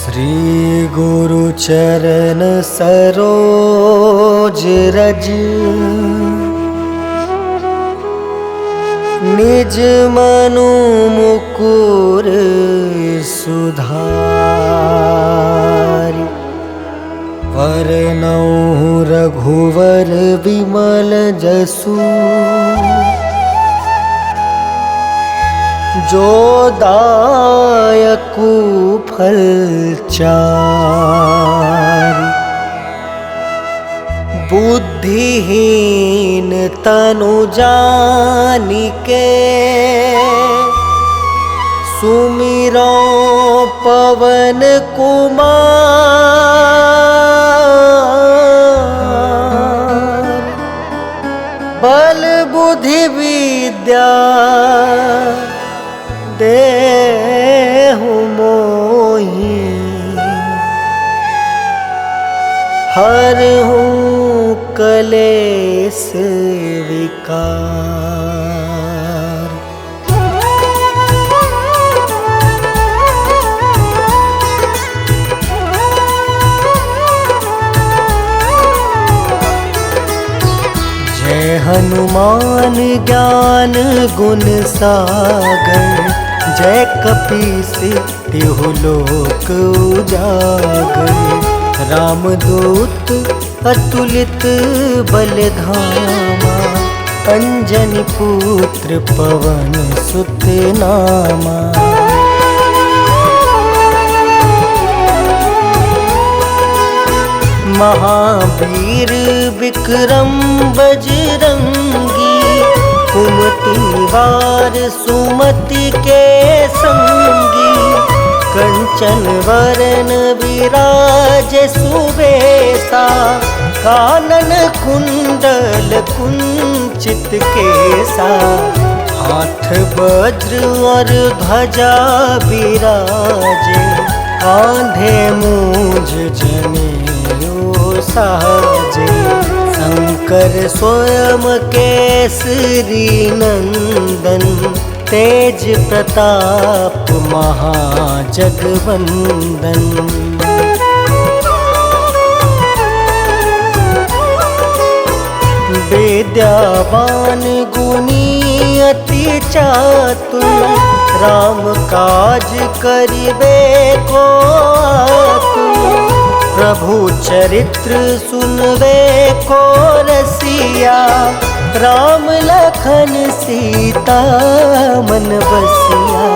श्री गुरु चरण सरोज रज निज मनु मुकुर सुधारि वरनउँ रघुवर विमल जसु जो दायकु फल चारि बुद्धिहीन तनु जानिके सुमिरो पवन कुमार बल बुद्धि विद्या देहु मोहि हरहु कलेस विकार। जय हनुमान ज्ञान गुण सागर जय कपीस तिहु लोक उजागर। रामदूत अतुलित बलधामा अंजनी पुत्र पवन सुत नामा। महावीर विक्रम बजरंगी कुमति वार सुमति के संगी। कंचन वरन विराज सुबेसा कानन कुंडल कुंचित केसा। हाथ वज्र और ध्वजा विराजे कांधे मूंज जनेऊ साजे। शंकर स्वयं केसरी नंदन तेज प्रताप महाजगवंदन। विद्यावान गुणी अति चातुर राम काज करिबे को आतुर। प्रभु चरित्र सुनबे को रसिया राम लखन सीता मन बसिया।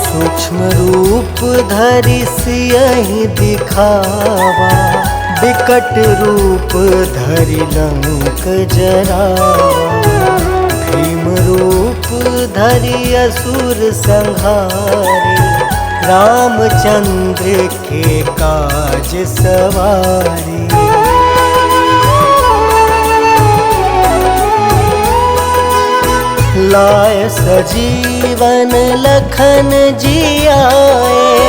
सूक्ष्म रूप धरि सियहि दिखावा विकट रूप धरि लंक जरावा। भीम रूप धरि असुर संहारे रामचंद्र के काज सवारे। लाय सजीवन लखन जियाए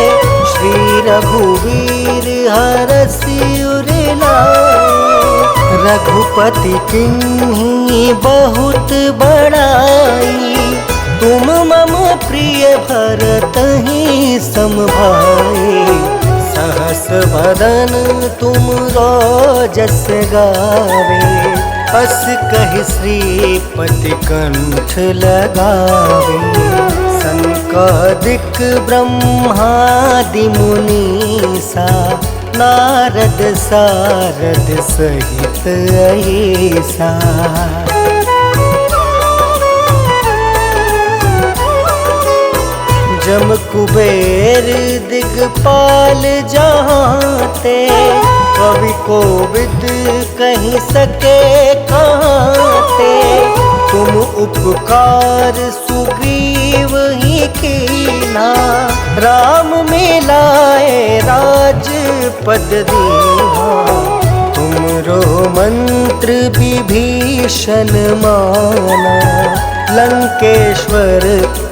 श्री रघुवीर हरषि उर लाए। रघुपति किन्हीं बहुत बड़ाई तुम मम प्रिय भरतहि सम भाई। सहस वदन तुम जस गावे अस कहि श्रीपति कंठ लगावे। सनकादिक ब्रह्मादि मुनीसा नारद सारद सहित अहिसा। जम कुबेर दिगपाल जहाँते कवि कोविद कहीं सके कहाँते। तुम उपकार सुग्रीव ही कीना राम मिलाए राजपद दीना। तुमरो मंत्र विभीषण माना लंकेश्वर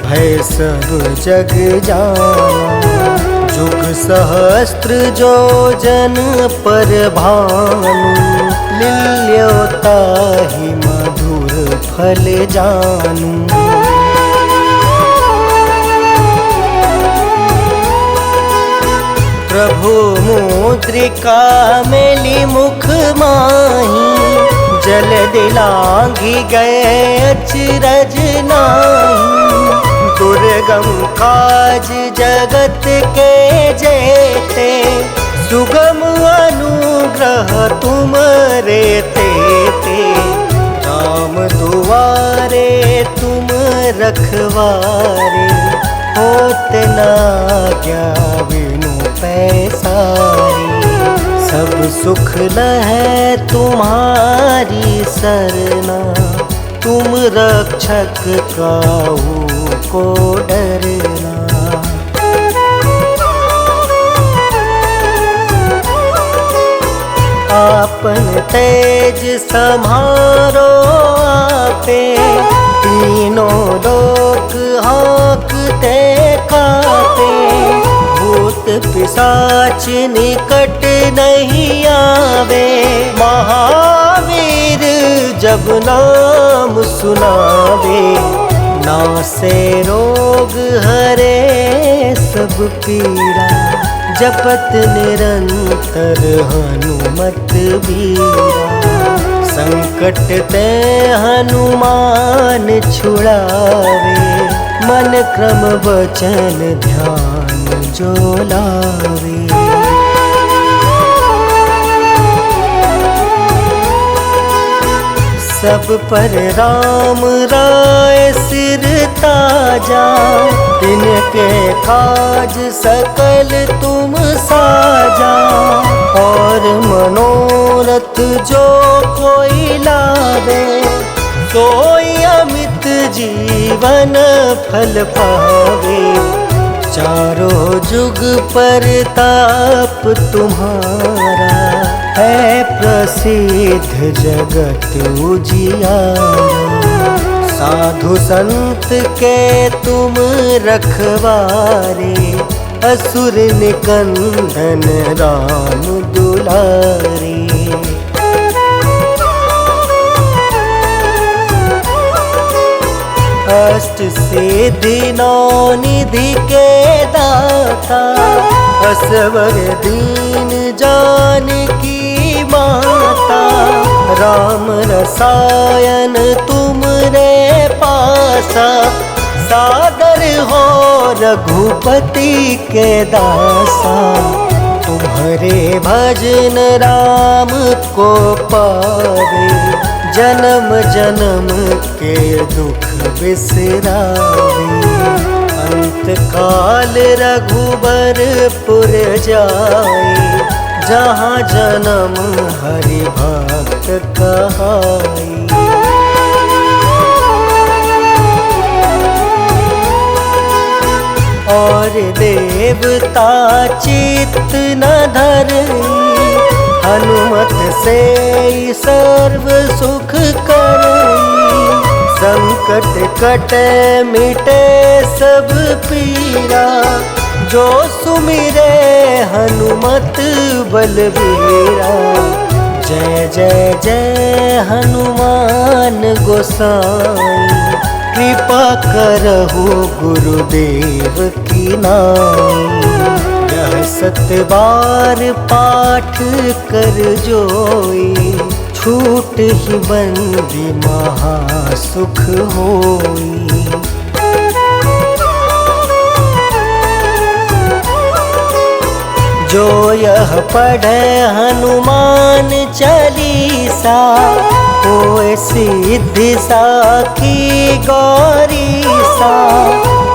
भय सब जग जाना। जुग सहस्त्र जो जन पर भानु लील्योताहि मधुर फल जानू। प्रभु मुद्रिका मेली मुख माही, जल दिलांघी गए अचरज नाही। दुर्गम काज जगत के जेते, सुगम अनुग्रह तुम रे तेते। राम दुआरे तुम रखवारे, होत ना क्या बिनु पैसारे। सब सुख लहै तुम्हारी सरना, तुम रक्षक काहू को डरना। आपन तेज सम्हारो आपे, तीनों लोक हाँकते कापे। भूत पिशाच निकट नहीं आवे, महावीर जब नाम सुनावे। नासे रोग हरे सब पीड़ा, जपत निरंतर हनुमत बीरा। संकट ते हनुमान छुड़ावे, मन क्रम वचन ध्यान जो लावे। सब पर राम राय सिर ताजा, तिनके काज सकल तुम साजा। और मनोरथ जो कोई लावे, सोई अमित जीवन फल पावे। चारों जुग परताप तुम्हारा, है प्रसिद्ध जगत उजियारा। साधु संत के तुम रखवारे, असुर निकंदन राम दुलारे। अष्ट सिद्धि नौ निधि के दाता, असवर दीन जानकी माता। राम रसायन तुम रे पासा, सादर हो रघुपति के दासा। तुम्हारे भजन राम को पावे, जन्म जन्म के दुख बिसरावे। अंत काल रघुबरपुर जाए, जहाँ जन्म हरि भक्त कहाई। और देवता चित्त न धरई, हनुमत से सर्व सुख करई। संकट कटे मिटे सब पीरा, जो सुमिरे हनुमत बलबीरा। जय जय जय हनुमान गोसाई, कृपा करहु गुरुदेव की नाई। यह 7 बार पाठ कर जोई, छूट ही बंदी महासुख होई। जो यह पढ़े हनुमान चालीसा, होए सिद्धि साखी गौरीसा।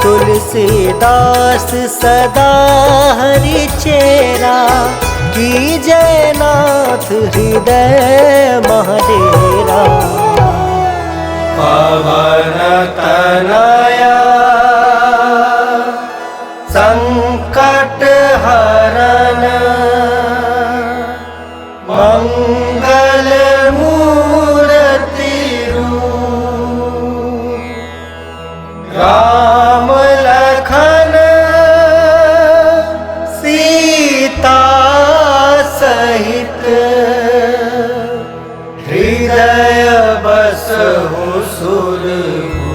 तुलसीदास सदा हरि चेरा, की जयनाथ हृदय महाडेरा। पवन तनया संकट हरन, मंगल मूर्ति रूप। राम लखन सीता सहित, हृदय बसहु सुरभूप।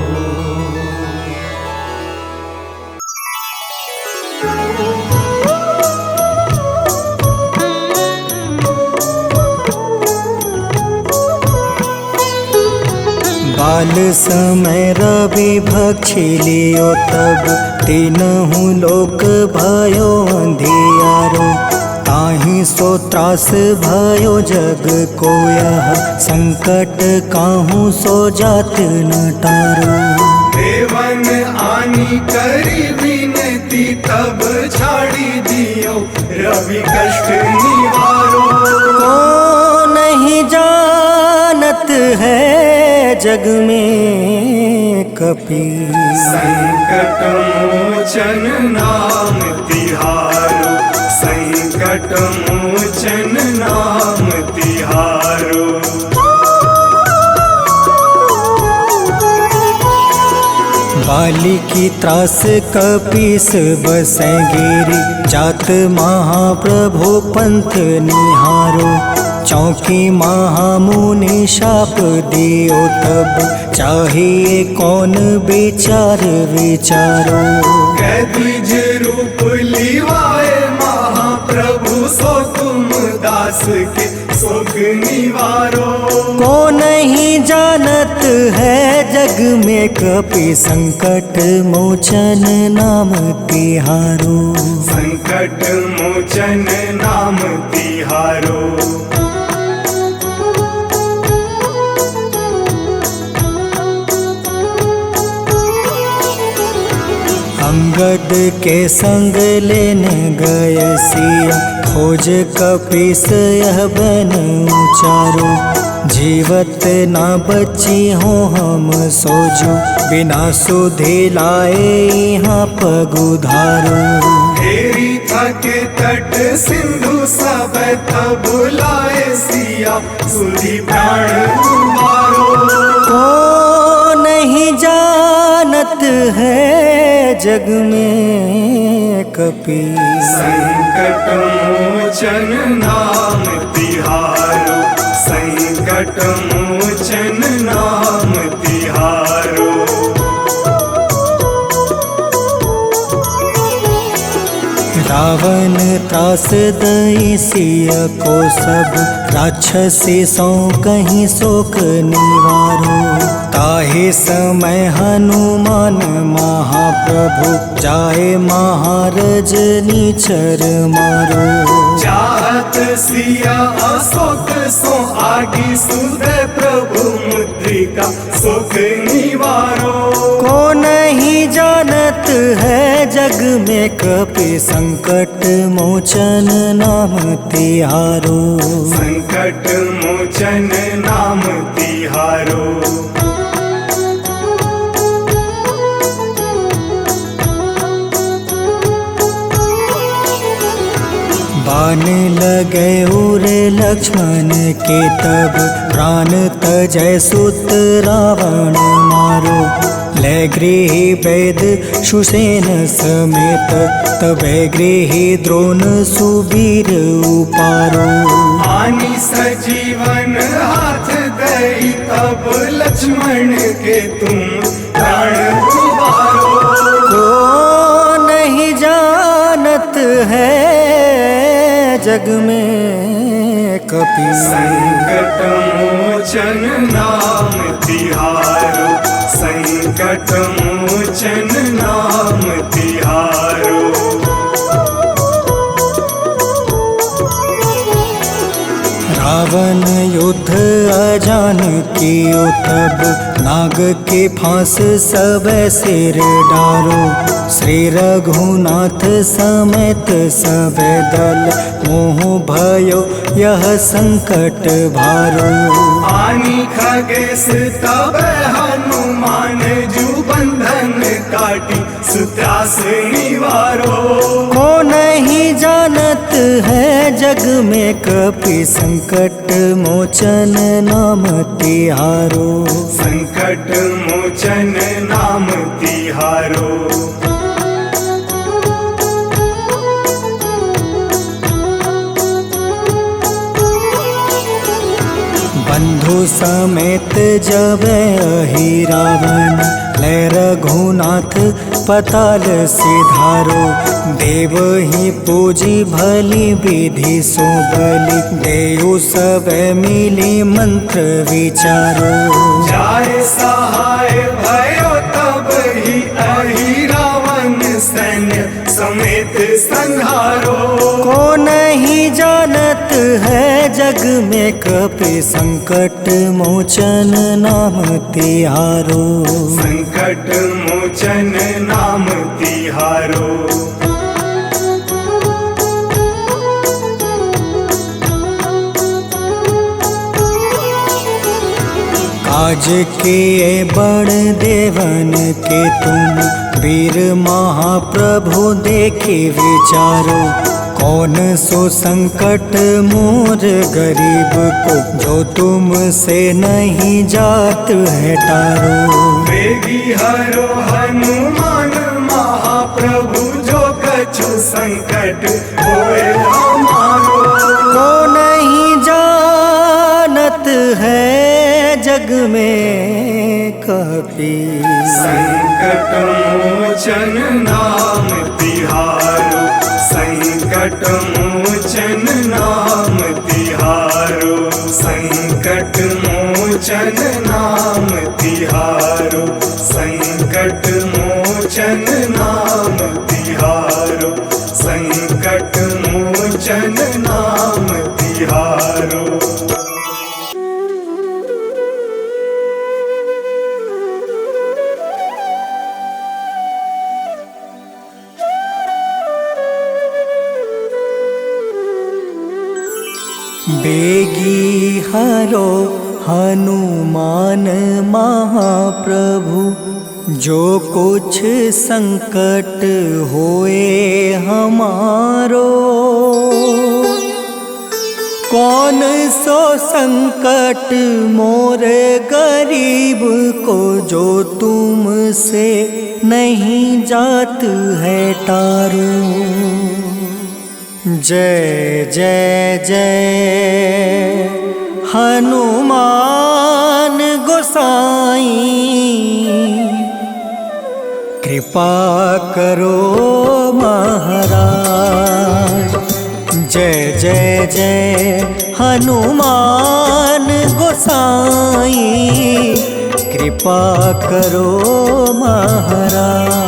काल समय रवि भक्षी लियो तब तीनहु लोक भयो अंधियारो। ताहि सो त्रास भयो जग को यह संकट काहू सो जात न टारो। देवन आनी करी विनती तब छाड़ी दियो रवि कष्ट निवारो। को नहीं जानत है जग में कपि संकट मोचन नाम तिहारो। संकट मोचन नाम तिहारो। बाली की त्रास कपीस बसै गिरी जात महाप्रभु पंथ निहारो। चौकी महामुनि शाप दियो तब चाहिए कौन विचार विचारो। कैद्विज रूप लिवाए महाप्रभु सो तुम दास के शोक निवारो। को नहीं जानत है जग में कपि संकट मोचन नाम तिहारो। संकट मोचन नाम तिहारो। अंगद के संग लेने गए सिया खोज कपीस यह बन उचारो। जीवत ना बची हो हम सोजो बिना सुधि लाए यहाँ पग उधारो। हेरी थके तट सिंधु सब तब लाए सिया सुधि प्राण तुम्हारो। को नहीं जानत है जग में कपि संकट मोचन नाम तिहारो। संकट मोचन नाम तिहारो। रावण त्रास दई सिया को सब राक्षसी सो कहीं शोक निवारो। ताहे समय हनुमान महाप्रभु जाए महारज नीचर मारो। चाहत सिया अशोक सो आगी सुधे प्रभु मुद्रिका शोक निवारो। को नहीं जानत है जग में कपि संकट मोचन नाम तिहारो। संकट मोचन नाम तिहारो। बाण लगे उरे लक्ष्मण के तब प्राण तजय सुत रावण मारो। ले गृह वेद सुसेन समेत तबे गृह द्रोण सुबीर उपारो। आनी सजीवन हाथ दई तब लक्ष्मण के तुम प्राण उबारो। को नहीं जानत है जग में कपि संकट मोचन नाम तिहारो। संकट मोचन नाम तिहारो। रावण युद्ध अजान कियो तब नाग के फांस सब सिर डारो। श्री रघुनाथ समेत सब दल मोह भयो यह संकट भारो। आनी खगेश तब हनुमान जू बंधन काटी सुत्रास निवारो। को नहीं जानत है जग में कपि संकट मोचन नाम तिहारो। संकट मोचन नाम तिहारो। बंधु समेत जब अहि रावण ले रघुनाथ पताल सिधारो। देव ही पूजी भली विधि सो बलि, देव सब मिली मंत्र विचारो। जाय सहाय भयो तब ही अहि रावण सैन्य समेत संहारो। को नहीं जानत है जग में कपि संकट मोचन नाम तिहारो। संकट मोचन नाम तिहारो। काज किए बड़ देवन के तुम, वीर महाप्रभु देखे विचारो। कौन सो संकट मोर गरीब को, जो तुमसे नहीं जात है टारो। वेगी हरो हनुमान महाप्रभु, जो कछु संकट होए हमारो। को नहीं जानत है जग में कपि, संकट मोचन नाम तिहारो। संकट मोचन नाम तिहारो। संकट मोचन नाम तिहारो। संकट मोचन नाम तिहारो। संकट मोचन नाम तिहारो। बेगी हरो हनुमान महाप्रभु, जो कुछ संकट होए हमारो। कौन सो संकट मोर गरीब को, जो तुमसे नहीं जात है टारो। जय जय जय हनुमान गोसाई, कृपा करो महाराज। जय जय जय हनुमान गोसाई, कृपा करो महाराज।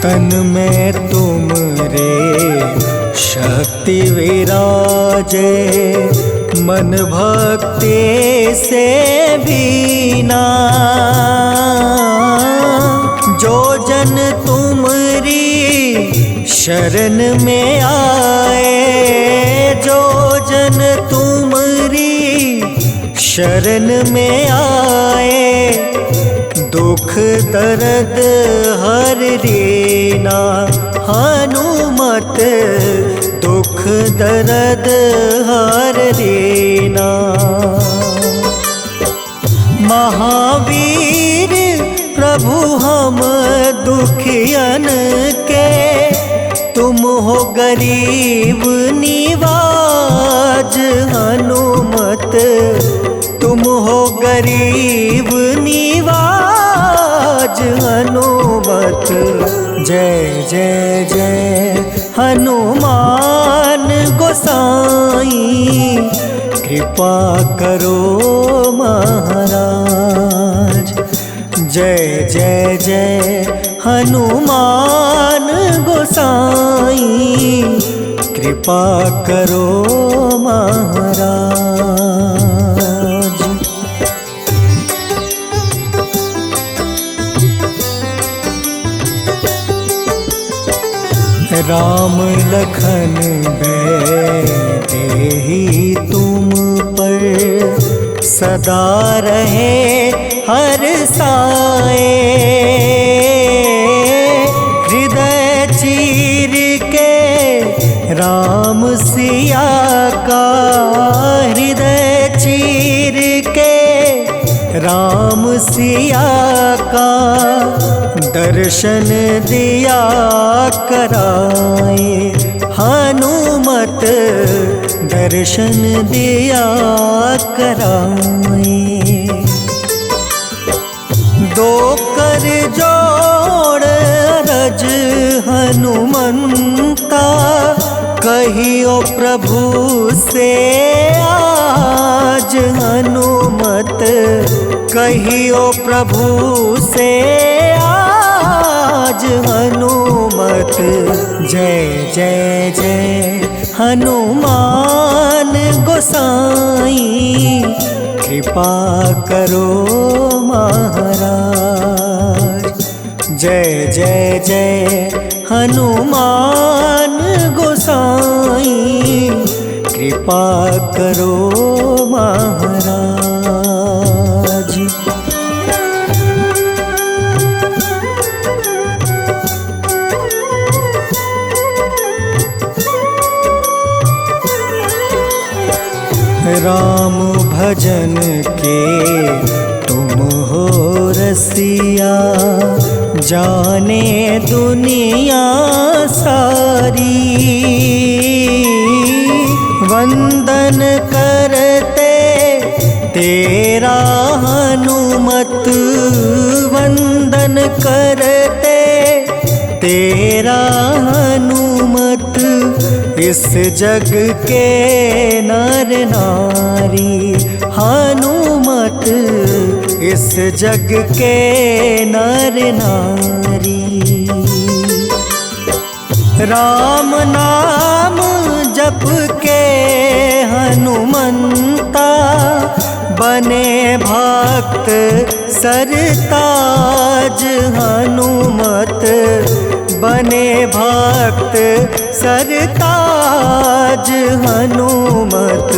तन में तुम रे शक्ति विराजे, मन भक्ति से बीना। जो जन तुमरी शरण में आए, जो जन तुमरी शरण में आए, दुख दर्द हर रीना। हनुमत दुख दर्द हर रीना। महावीर प्रभु हम दुखियन के, तुम हो गरीब निवाज। हनुमत तुम हो गरीब निवाज। हनुमत जय जय जय हनुमान गोसाई, कृपा करो महाराज। जय जय जय हनुमान गोसाई, कृपा करो महाराज। राम लखन देहि तुम पर, सदा रहे हर साए। हृदय चीर के राम सिया का, हृदय चीर के राम सिया का, दर्शन दिया कराए। हनुमत दर्शन दिया कराए। दो कर जोड़ रज हनुमंता, कहियो प्रभु से आज हनुमत, कहियो प्रभु से आज हनुमत। जय जय जय हनुमान गोसाई, कृपा करो महाराज। जय जय जय हनुमान गोसाई, कृपा करो महाराज। राम भजन के तुम हो रसिया, जाने दुनिया सारी। वंदन करते तेरा हनुमत, वंदन करते तेरा हनुमत। इस जग के नर नारी हनुमत, इस जग के नर नारी। राम नाम जप के हनुमंता, बने भक्त सरताज हनुमत, बने भक्त सरताज हनुमत।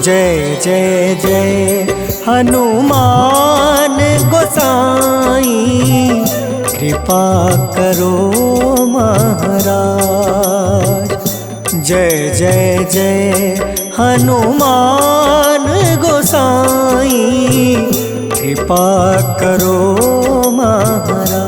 जय जय जय हनुमान गोसाई, कृपा करो महाराज। जय जय जय हनुमान गोसाई, कृपा करो महाराज।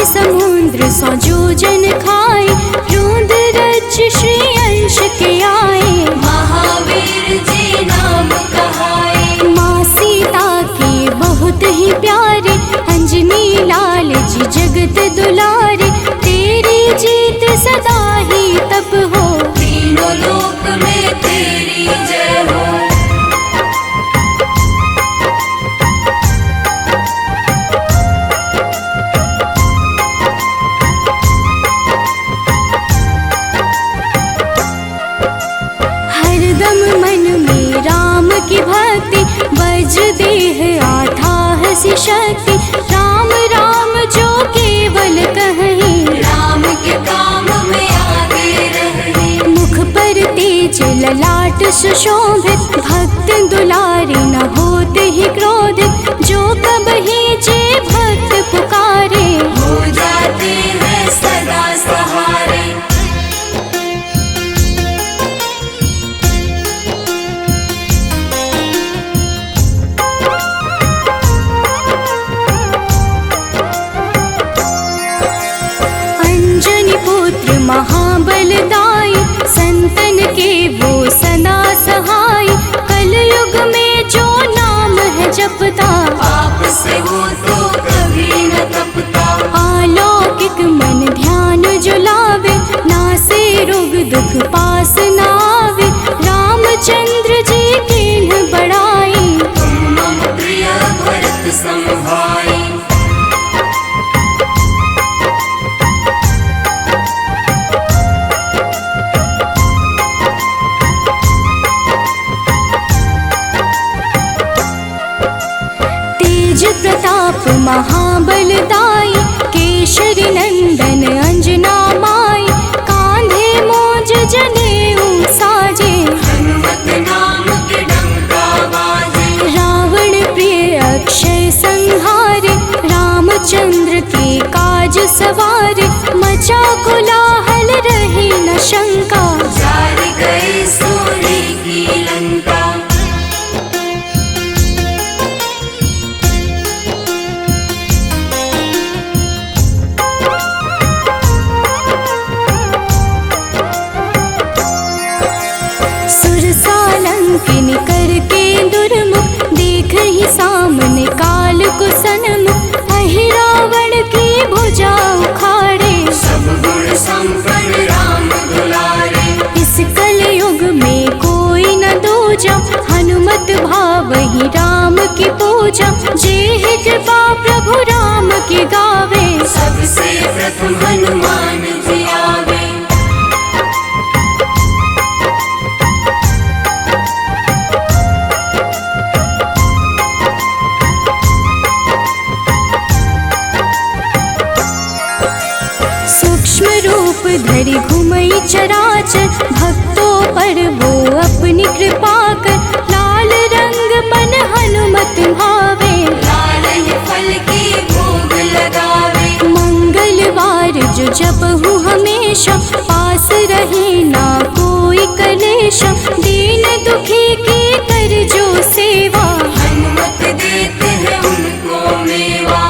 समुद्र सौ जोजन खाए, रोंद रज श्री अंश के आए। महावीर जी नाम कहाए, माँ सीता के बहुत ही प्यारे, अंजनी लाल जी जगत दुलारे। तेरी जीत सदा ही तब हो, तीनों लोक में तेरी जय हो। की भक्ति वज्र देह आठाह सी शक्ति, राम राम जो केवल कहीं, राम के काम में आगे रहे। मुख पर तेज ललाट सुशोभित, भक्त दुलारे न होते ही क्रोधित। जो कबहि जे भक्त पुकारे, हो जाते हैं सदा सहारे। महाबलदाई, संतन के वो सदा सहाय। कलयुग में जो नाम है जपता, पाप से वो तो कभी न तपता। अलौकिक मन ध्यान जो लावे, नासे रोग दुख पास न आवे। रामचंद्र जी किन्ह बड़ाई, तुम मम प्रिय भरत सम भाई। प्रताप महाबलदाई, केशरी नंदन अंजना माई। कांधे मोज जनेऊ सवार, मचा कोलाहल रही न शंका, जार गए सूर्य की लंका। सुरसालंकिनी करके दुर्मुख, देख ही सामने काल को सन्मुख, अहिरावण की भुजा उखाड़े, सब गुण संपन्न राम दुलारे। इस कलयुग में कोई न दूजा, हनुमत भावहि राम की पूजा, जेहि कृपा प्रभु राम की गावे, सबसे प्रथम हनुमान जी आवे। सूक्ष्म रूप धरि घुमई चराचर, भक्तों पर वो अपनी कृपा कर, लाल रंग मन हनुमत भावे, लाल ही फल की भोग लगावे। मंगलवार जो जपहु हमेशा, पास रहे ना कोई कलेशा, दीन दुखी की कर जो सेवा, हनुमत देते हैं उनको मेवा।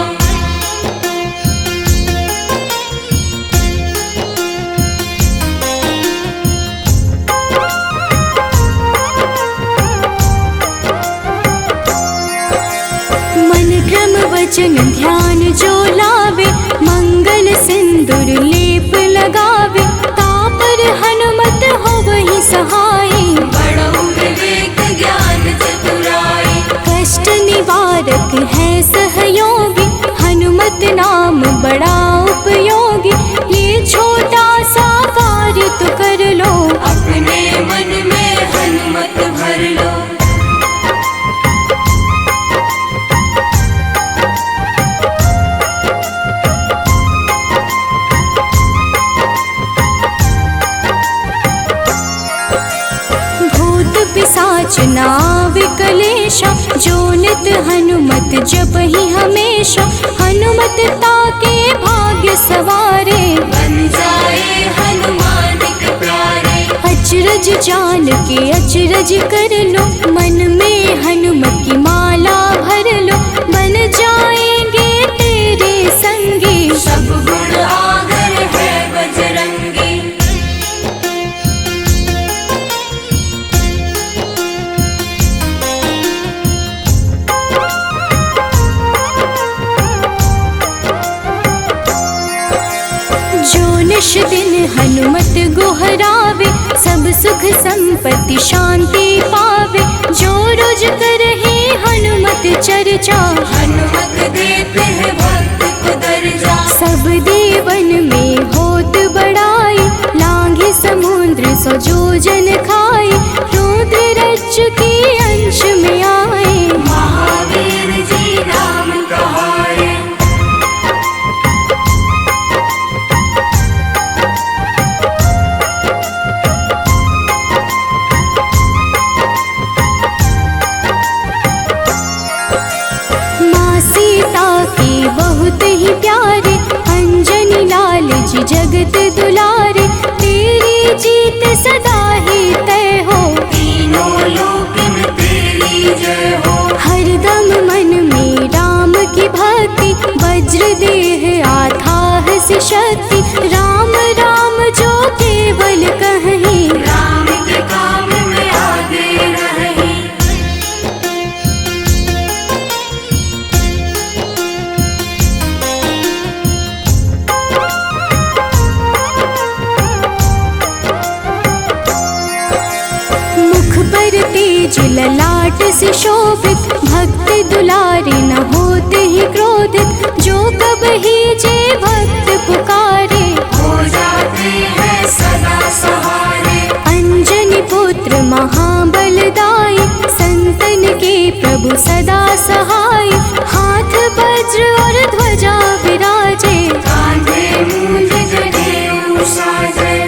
मन क्रम वचन ध्यान जो लावे, मंगल सिंदूर लेप लगावे, तापर हनुमत हो वही सहाय, बड़ो विवेक ज्ञान चतुराई। कष्ट निवारक है सहयोगी, हनुमत नाम बड़ा उपयोगी, ये छोटा सा कार्य तो कर लो, अपने मन में हनुमत भर लो। भूत पिशाच नाव कलेशा, जो नित हनुमत जपहि हमेशा, हनुमत ताके भाग्य सवारे, बन जाए हनुमान के प्यारे। अचरज जान के अचरज कर लो, मन में हनुमत की माला भर लो, बन जाएंगे तेरे संगी, सब गुण आगर है बजरंगी। जो निश दिन हनुमत गोहरावे, सब सुख संपत्ति शांति पावे, जो रोज करहे हनुमत चर्चा, हनुमत देते हैं भक्त को दर्जा। सब देवन में होत बड़ाई, लांघे समुद्र सो जो जन खाए, रुद्र रज के अंश में आए, महावीर जी राम कहाए। माँ सीता के बहुत ही प्यारे, अंजनी लाल जी जगत दुलारे, तेरी जीत सदा ही तय हो, तीनों लोक में तेरी जय हो। हरदम मन में राम की भक्ति, वज्र देह आथाह से शक्ति, राम राम जो केवल कहीं, राम के काम में आगे रहे। मुख पर तेज ललाट से शोभित, भक्त दुलारे न होते ही क्रोधित, जो कब ही जे भक्त पुकारे, हो जाते हैं सदा सहारे। अंजनी पुत्र महाबलदाई, संतन के प्रभु सदा सहाय, हाथ वज्र और ध्वजा विराजे, कांधे मूंज जनेऊ साजे।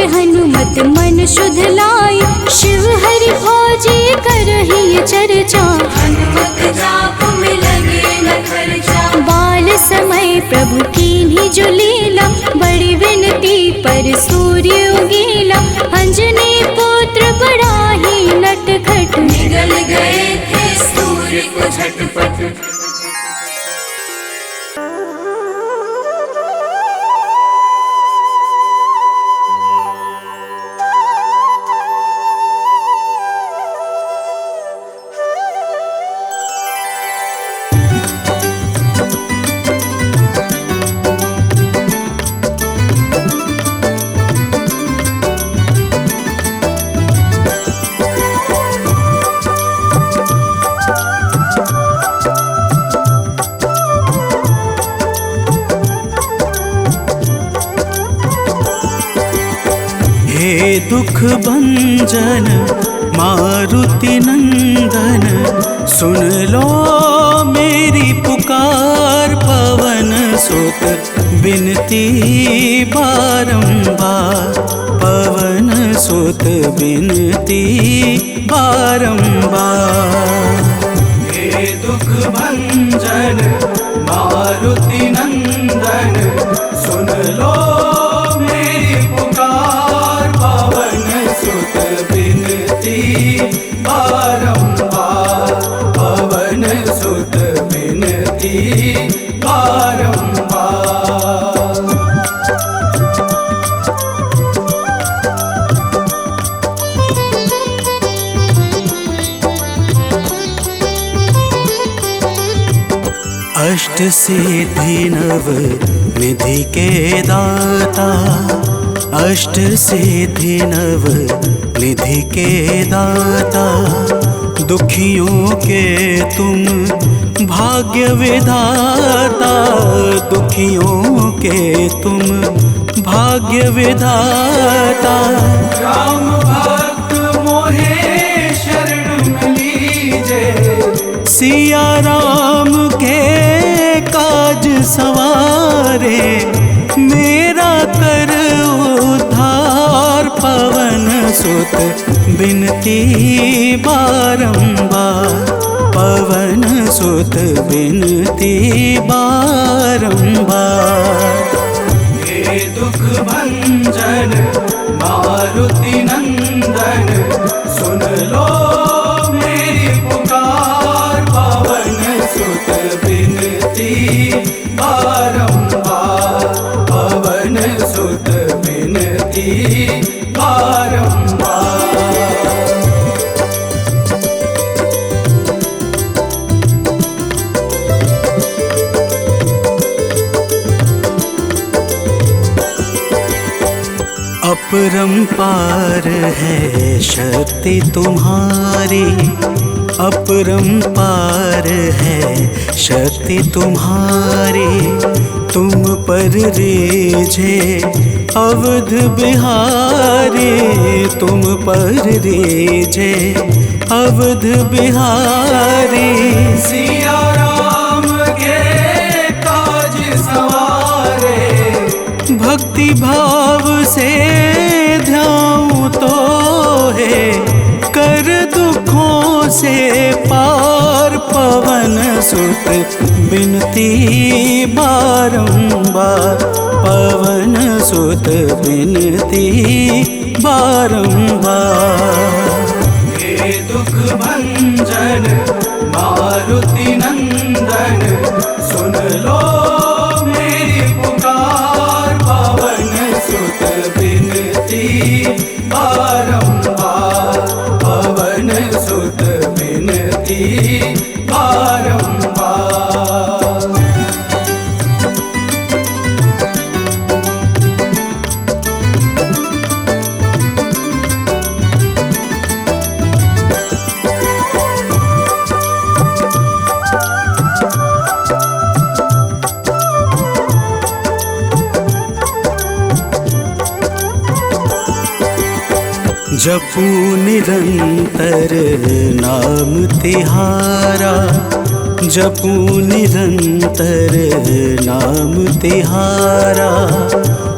हनुमत मन शुद्ध लाई, शिव हरि भोजे करहि चर्चा। हनुमत जाप में लगे न खर्चा, बाल समय प्रभु कीन्ही जो लीला, बड़ी विनती पर सूर्य उगीला। अंजनी पुत्र बड़ा ही नटखट, निगल गए थे सूर्य को झटपट। हे दुख भंजन मारुति नंदन, सुन लो मेरी पुकार। पवन सुत बिनती बारंबार, पवन सुत बिनती बारंबार। हे दुख भंजन मारुति नंदन, सुन लो मेरी पुकार। पवन सुत बिनती बारंबार, पवन सुत बिनती बारंबार। अष्ट सिद्धि नव निधि के दाता, अष्ट सिद्धि नव निधि के दाता। दुखियों के तुम भाग्य विधाता, दुखियों के तुम भाग्य विधाता। राम भक्त मोहे शरण लीजे, सिया राम के काज सवारे। मेरा कर उद्धार, पवन सुत बिनती बारंबार, पवन सुत बिनती बारंबार। हे दुख भंजन मारुति नंदन, सुन लो मेरी पुकार। पवन सुत बिनती बारंबार, पवन सुत बिनती बारंबार। अपरंपार है शक्ति तुम्हारी, अपरंपार है शक्ति तुम्हारी। तुम पर रीझे अवध बिहारी, तुम पर रीझे अवध बिहारी। सिया राम के काज सवारे, भक्ति भाव से ध्याऊं तो है कर दुखों से पार। पवन सुत बिनती बारंबार, पवन सुत बिनती बारंबार। हे दुख भंजन मारुति नंदन, सुन लो मेरी पुकार। पवन सुत बिनती बारंबार, पवन सुत बिनती बारंबार। जपू निरंतर नाम तिहारा, जपू निरंतर नाम तिहारा।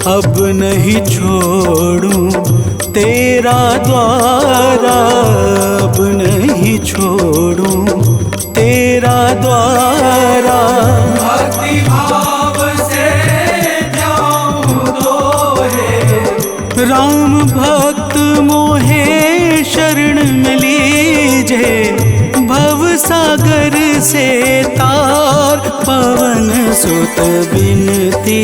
अब नहीं छोड़ूं तेरा द्वारा, अब नहीं छोड़ूं तेरा द्वारा। भक्ति भाव से जाऊं दोहे, राम भक्त मोहे शरण में लीजे। भव सागर से तार पवन सुत बिनती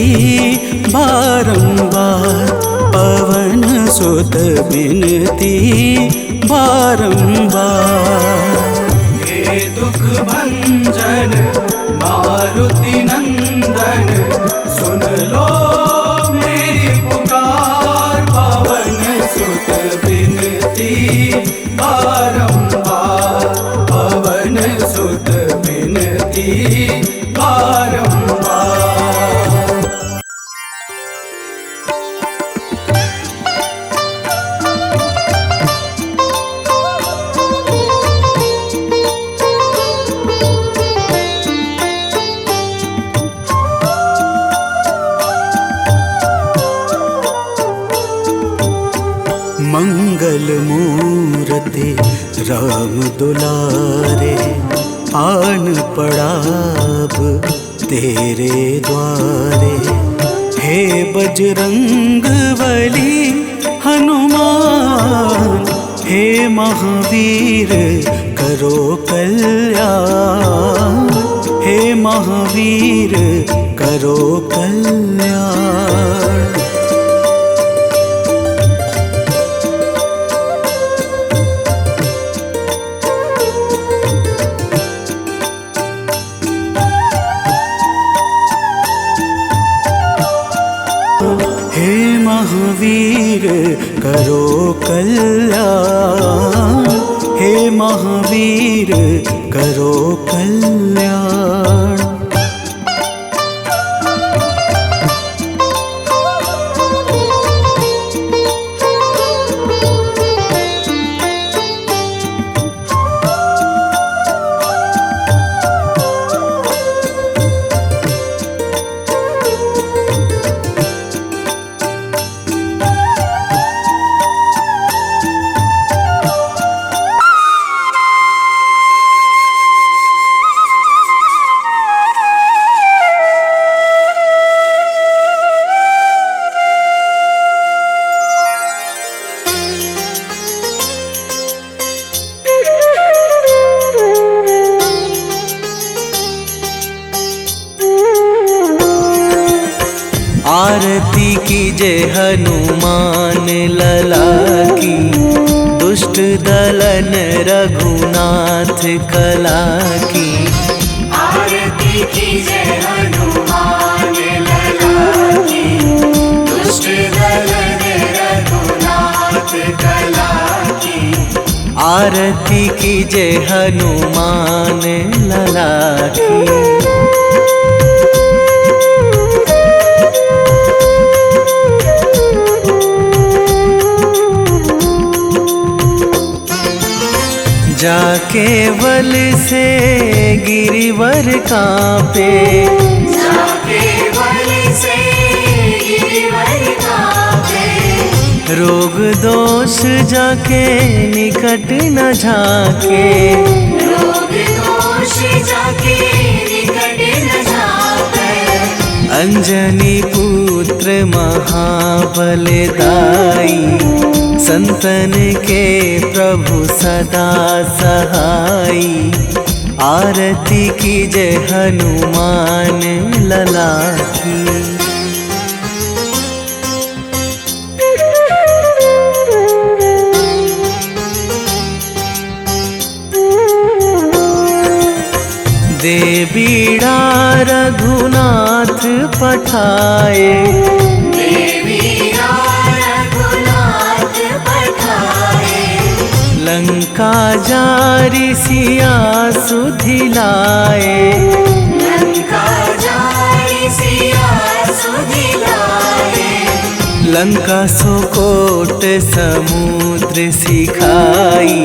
बारंबार, पवन सुत बिनती बारंबार। हे दुख भंजन मारुति नंदन, सुन लो मेरी पुकार। पवन सुत बिनती बारंबार, पवन सुत बिनती बारंबार। मंगल मूर्ति राम दुलारे, आन पड़ाब तेरे द्वारे। हे बजरंग बली हनुमान, हे महावीर करो कल्याण, हे महावीर करो कल्याण। हे महावीर करो कल्याण, हे महावीर करो कल्याण। आरती कीजे हनुमान लला की, दुष्ट दलन रघुनाथ कला की। आरती कीजे हनुमान लला की, दुष्ट दलन रघुनाथ कला की। आरती कीजे हनुमान लला की। जाके बल से गिरिवर कांपे, जाके बल से गिरिवर कांपे। रोग दोष जाके निकट न झाके, रोग दोष जाके निकट न झाके। अंजनी पुत्र महाबलदाई, संतन के प्रभु सदा सहाई। आरती कीजे हनुमान लला की। दे बीड़ा रघुनाथ पठाए, लंका जारी सिया सुधिलाए। लंका जारी सिया सुधिलाए। लंका सोकोट समुद्र सिखाई,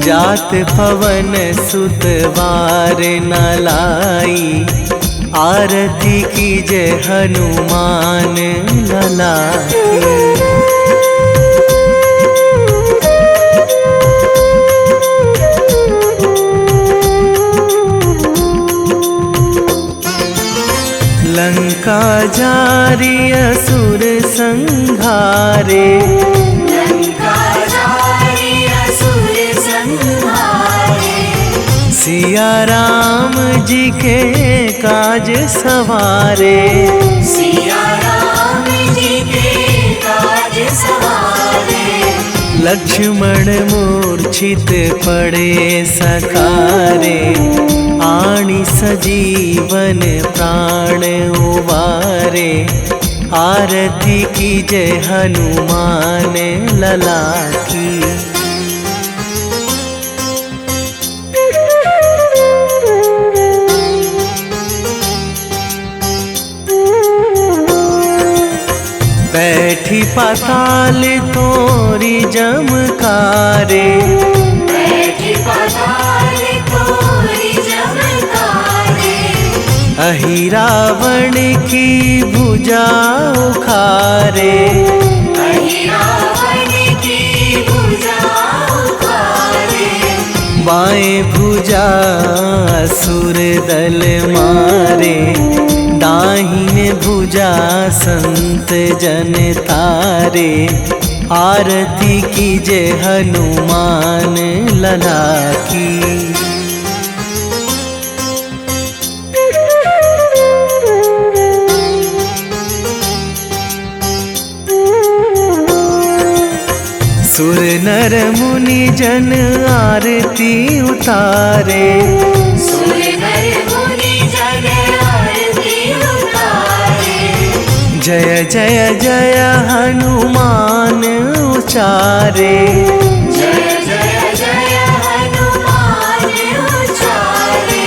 जात पवन सुत वार न लाई। आरती कीजे हनुमान लला की। लंका जारी असुर संहारे, लंका जारी असुर संहारे। सिया राम जी के काज सवारे, सिया राम जी के काज सवारे। लक्ष्मण मूर्छित पड़े सकारे, आणी सजीवन प्राण उवारे। आरती कीजे हनुमान लला की। बैठी पाताल तोरी जमकारे, बैठी पाताल तोरी जमकारे। अहि रावण की भुजा उखारे, अहि रावण की भुजा उखारे। बाएं भुजा असुर दल मारे, दाहिने भुजा संत जन तारे। आरती कीजे हनुमान लला की। सुर नर मुनि जन आरती उतारे, सुर नर मुनि जन आरती उतारे। जय जय जय हनुमान उचारे, जय जय जय हनुमान उचारे।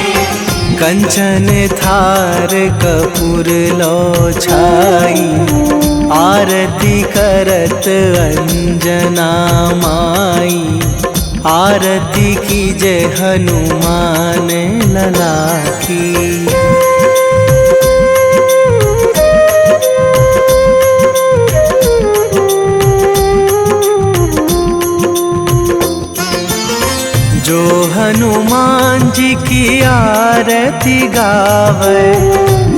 कंचन थार कपूर लो छाई, आरती करत अंजना माई। आरती कीजे हनुमान लला की। जो हनुमान जी की आरती गावे,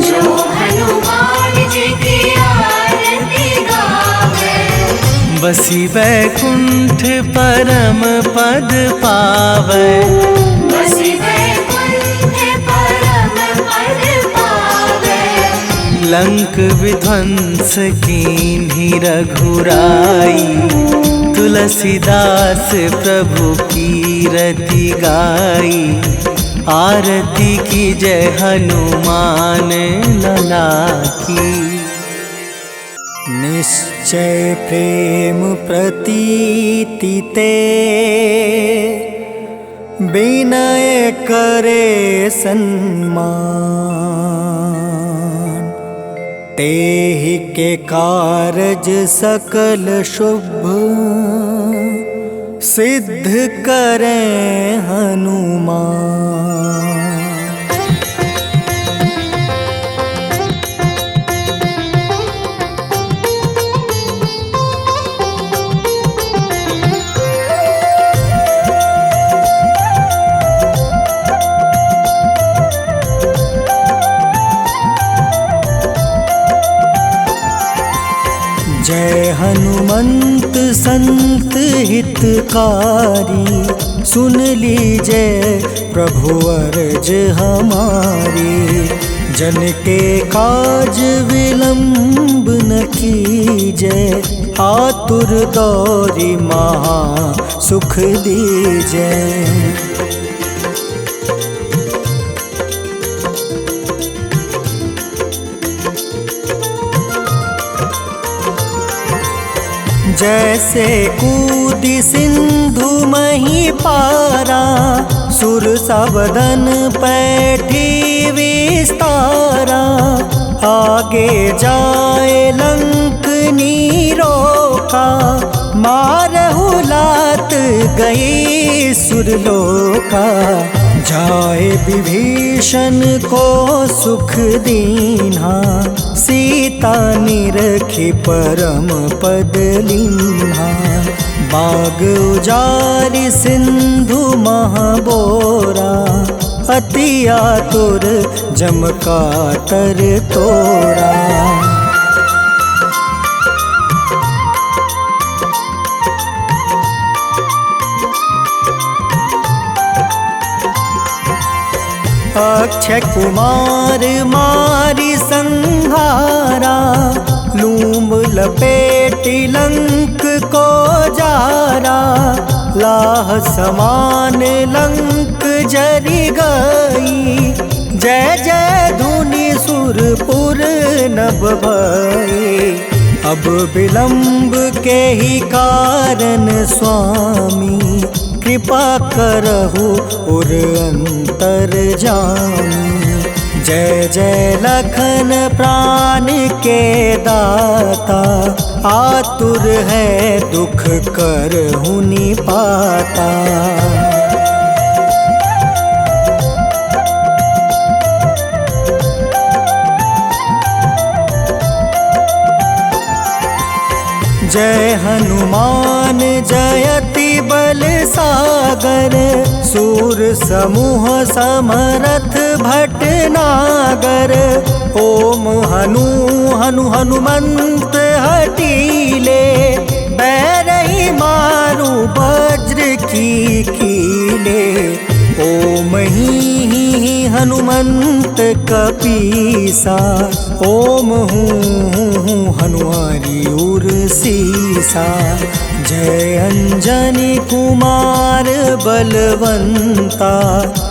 जो हनुमान जी की आरती गावे। बसी वैकुंठ परम पद पावे, बसी वैकुंठ परम पद पावे। लंक विध्वंस कीन्ही रघुराई, तुलसीदास प्रभु कीरति गाई। आरती कीजे हनुमान लला की। निश्चय प्रेम प्रतीति ते, विनय करे सन्मान। तेहि के कारज सकल शुभ, सिद्ध करें हनुमान। जय हनुमंत संत हितकारी, सुन लीजिए प्रभु अर्ज हमारी। जन के काज विलंब न कीजिए, आतुर दौरी महा सुख दीजिए। जैसे कूदी सिंधु मही पारा, सुर सबदन पैठी विस्तारा। आगे जाए लंक नीरो का, मारहु लात गई सुरलोका, जाए विभीषण को सुख दीन्हा, सीता निरखी परम पद लीन्हा। बाग उजारि सिंधु महाबोरा, अति आतुर जम कातर तोरा। अक्षय कुमार मारी संहारा, लूम लपेटी लंक को जारा। लाह समान लंक जरि गई, जय जय धुनि सुरपुर नभ भई। अब विलंब के ही कारण स्वामी, कृपा करहु उर अंतर जामी। जय जय लखन प्राण के दाता, आतुर है दुख करहु निपाता। जय हनुमान जयति बल सागर, सूर समूह समरथ भटनागर। ओम हनु हनु हनुमंत हटीले, बैरही मारू वज्र की कीले। ओम ही हनुमंत कपीसा, ओम हूँ हनुमारी उर सीसा। जय अंजनी कुमार बलवंता,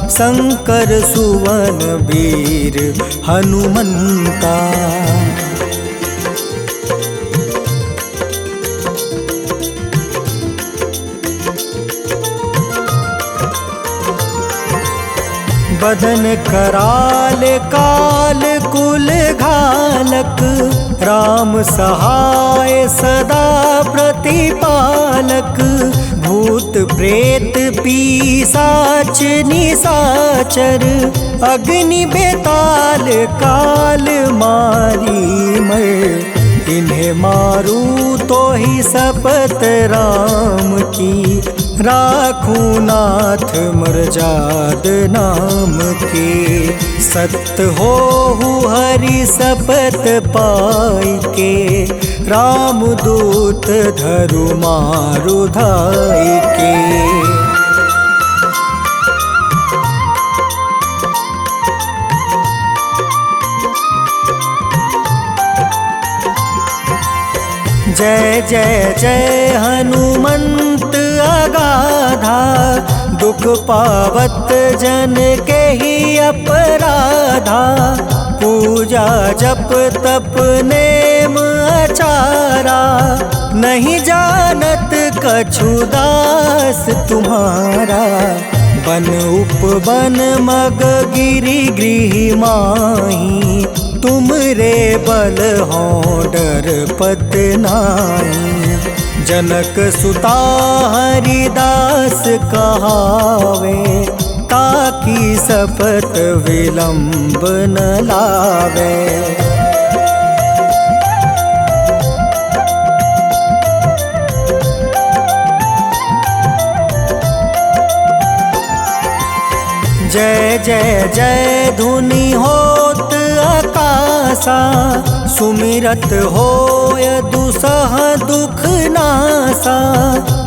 शंकर सुवन वीर हनुमंता। बदन कराल काल कुल घालक, राम सहाय सदा प्रतिपालक। भूत प्रेत पिशाच निशाचर, अग्नि बेताल काल मारी मर। इन्हें मारू तो ही शपथ राम की, राखू नाथ मर्जाद नाम के। सत्य हो हरि शपथ पाई के, राम दूत धरु मारु धाई के। जय जय जय हनुमंत अगाधा, दुख पावत जन के ही अपराधा। पूजा जप तप नेम आचारा, नहीं जानत कछु दास तुम्हारा। बन उपवन मग गिरि गृह माही, तुम रे बल हो डर पत नाई। जनक सुता हरिदास कहावे, ताकि शपथ विलंब न लावे। जय जय जय धुनि होत आकाशा, सुमिरत होय दुसह दुख नासा।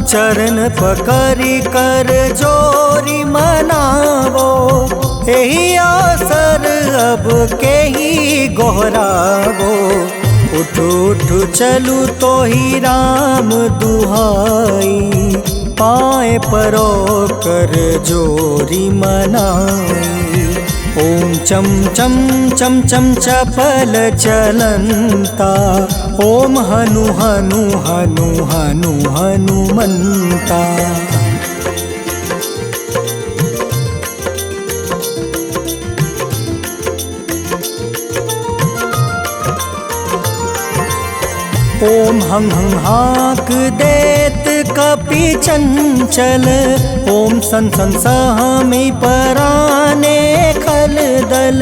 चरण पकड़ि कर जोरी मनावो, एही आसर अब के ही गोहरावो। उठ उठ चलू तो ही राम दुहाई, पाए परो कर जोरी मनाई। ओम चम चम चम चम चपल चलंता, ओम हनु हनु हनु हनु हनुमंता। ओम हं हं हाक देत कपि चंचल, ओम सन सन सहमी पराने खल दल।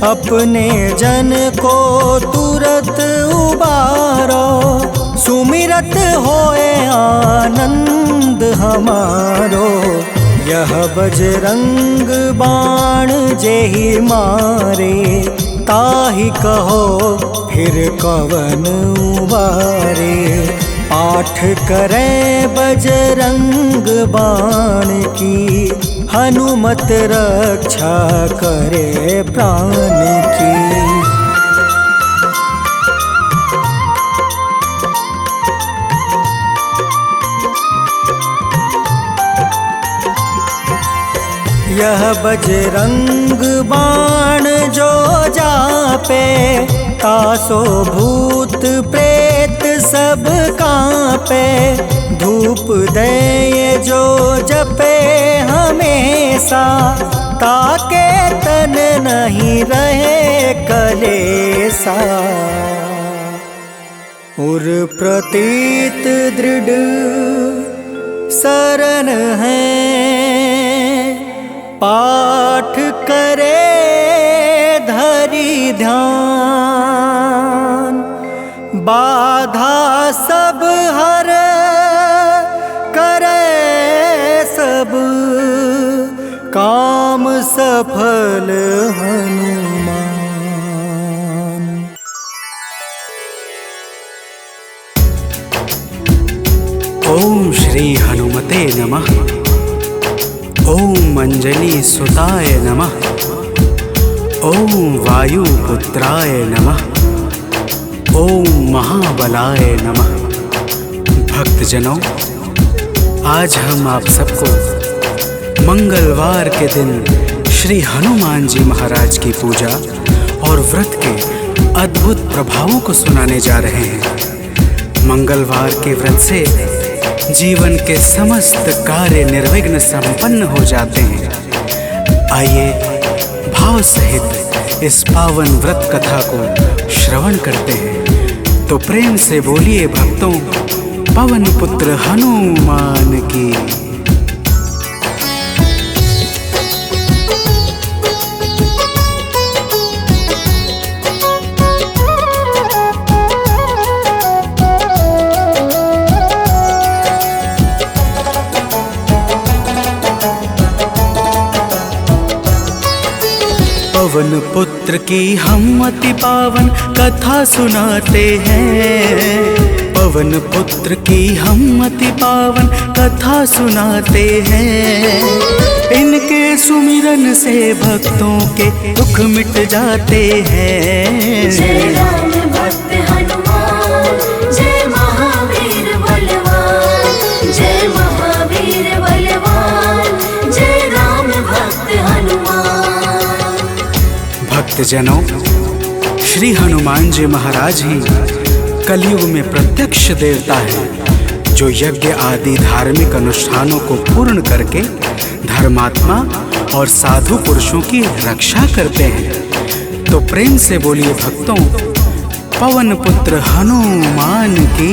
अपने जन को तुरत उबारो, सुमिरत होए आनंद हमारो। यह बजरंग बाण जेहि मारे, ताहि कहो फिर कवन उबारे। पाठ करे बजरंग बाण की, हनुमत रक्षा करे प्राण की। यह बजरंग बाण जो जापे, तासो भूत प्रेत सब कांपे। धूप दे जो जपे हमेशा, ताके तन नहीं रहे कलेसा। उर प्रतीत दृढ़ शरण है, पाठ करे धरि ध्यान। बाधा सब हर करे सब, काम सफल हनुमान। ओम श्री हनुमते नमः। ओम अंजनी सुताय नमः। ओम वायुपुत्राय नमः। ओम महाबलाय नमः। भक्तजनों, आज हम आप सबको मंगलवार के दिन श्री हनुमान जी महाराज की पूजा और व्रत के अद्भुत प्रभावों को सुनाने जा रहे हैं। मंगलवार के व्रत से जीवन के समस्त कार्य निर्विघ्न संपन्न हो जाते हैं। आइए भाव सहित इस पावन व्रत कथा को श्रवण करते हैं। तो प्रेम से बोलिए भक्तों, पवन पुत्र हनुमान की। पवन पुत्र की हम अति पावन कथा सुनाते हैं। पवन पुत्र की हम अति पावन कथा सुनाते हैं। इनके सुमिरन से भक्तों के दुख मिट जाते हैं। जय राम भक्त हनुमान, जय महावीर बलवान, जय महावीर बलवान, जय राम भक्त हनुमान। भक्तजनों, श्री हनुमान जी महाराज ही कलयुग में प्रत्यक्ष देवता है, जो यज्ञ आदि धार्मिक अनुष्ठानों को पूर्ण करके धर्मात्मा और साधु पुरुषों की रक्षा करते हैं। तो प्रेम से बोलिए भक्तों, पवन पुत्र हनुमान की।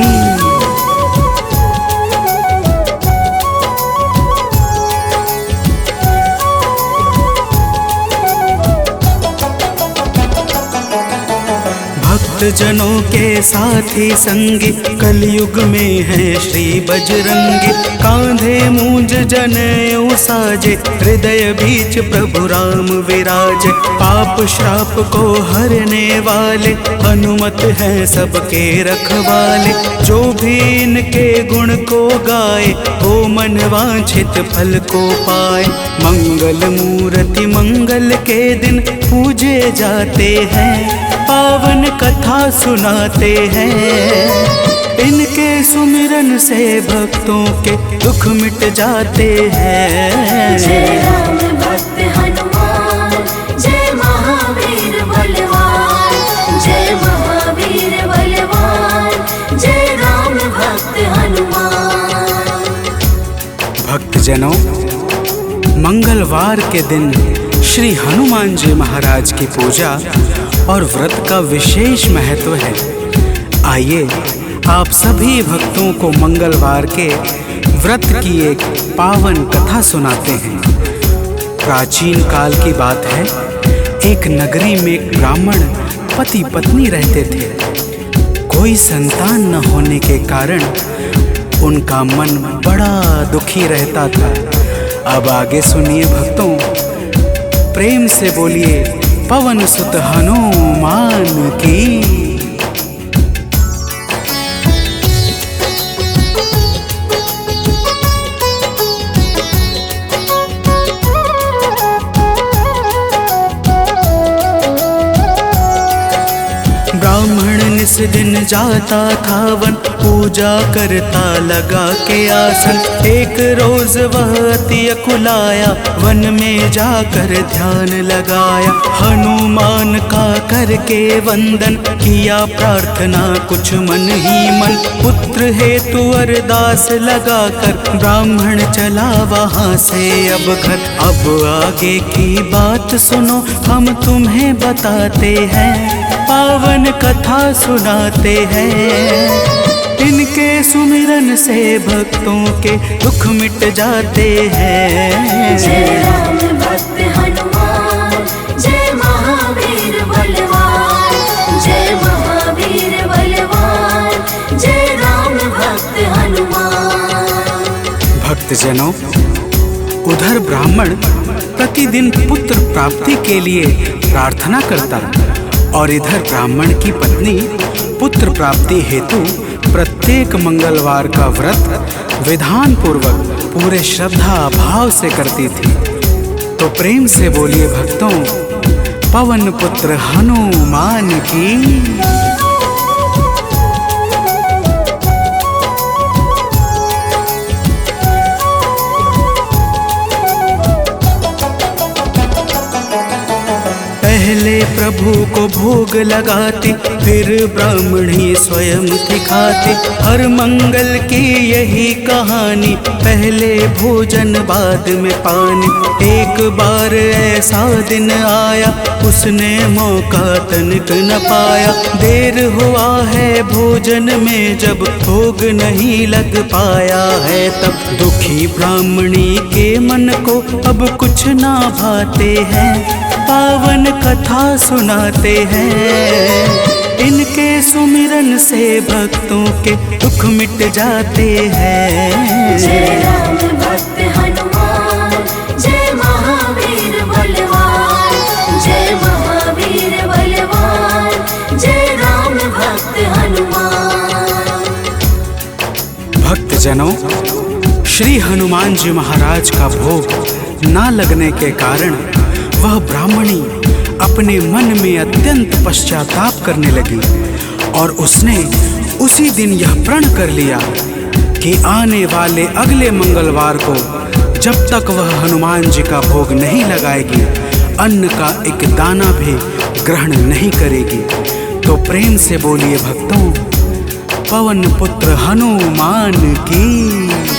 भक्तजनों के साथी संगी कलयुग में है श्री बजरंगी। कांधे मूंज जनेऊ साजे, हृदय बीच प्रभु राम विराजे। पाप श्राप को हरने वाले, हनुमत है सबके रखवाले। जो भी इनके गुण को गाए, वो मन वांछित फल को पाए। मंगल मूर्ति मंगल के दिन पूजे जाते हैं, पावन कथा सुनाते हैं। इनके सुमिरन से भक्तों के दुख मिट जाते हैं। जय राम भक्त हनुमान, जय महावीर बलवान, जय महावीर बलवान, जय राम भक्त हनुमान। भक्तजनों, मंगलवार के दिन श्री हनुमान जी महाराज की पूजा और व्रत का विशेष महत्व है। आइए आप सभी भक्तों को मंगलवार के व्रत की एक पावन कथा सुनाते हैं। प्राचीन काल की बात है, एक नगरी में एक ब्राह्मण पति पत्नी रहते थे। कोई संतान न होने के कारण उनका मन बड़ा दुखी रहता था। अब आगे सुनिए भक्तों, प्रेम से बोलिए पवन सुत हनुमान की। ब्राह्मण निस दिन जाता था वन, पूजा करता लगा के आसन। एक रोज वह अति अकुलाया, वन में जाकर ध्यान लगाया। हनुमान का करके वंदन, किया प्रार्थना कुछ मन ही मन। पुत्र हेतु अरदास लगाकर ब्राह्मण चला वहाँ से अब घर। अब आगे की बात सुनो, हम तुम्हें बताते हैं, पावन कथा सुनाते हैं। इनके सुमिरन से भक्तों के दुख मिट जाते हैं। जय राम भक्त हनुमान, जय महावीर बलवान, जय महावीर बलवान, जय राम भक्त हनुमान। भक्तजनों, उधर ब्राह्मण प्रतिदिन पुत्र प्राप्ति के लिए प्रार्थना करता और इधर ब्राह्मण की पत्नी पुत्र प्राप्ति हेतु प्रत्येक मंगलवार का व्रत विधान पूर्वक पूरे श्रद्धा भाव से करती थी। तो प्रेम से बोलिए भक्तों, पवन पुत्र हनुमान की। पहले प्रभु को भोग लगाती, फिर ब्राह्मणी स्वयं थी खाती। हर मंगल की यही कहानी, पहले भोजन बाद में पानी। एक बार ऐसा दिन आया, उसने मौका तनिक न पाया। देर हुआ है भोजन में, जब भोग नहीं लग पाया है तब। दुखी ब्राह्मणी के मन को अब कुछ ना भाते हैं, पावन कथा सुनाते हैं। इनके सुमिरन से भक्तों के दुख मिट जाते हैं। जय राम भक्त हनुमान, जय महावीर बलवान, जय महावीर बलवान, जय राम भक्त हनुमान। भक्तजनों, श्री हनुमान जी महाराज का भोग ना लगने के कारण वह ब्राह्मणी अपने मन में अत्यंत पश्चाताप करने लगी और उसने उसी दिन यह प्रण कर लिया कि आने वाले अगले मंगलवार को जब तक वह हनुमान जी का भोग नहीं लगाएगी, अन्न का एक दाना भी ग्रहण नहीं करेगी। तो प्रेम से बोलिए भक्तों, पवन पुत्र हनुमान की।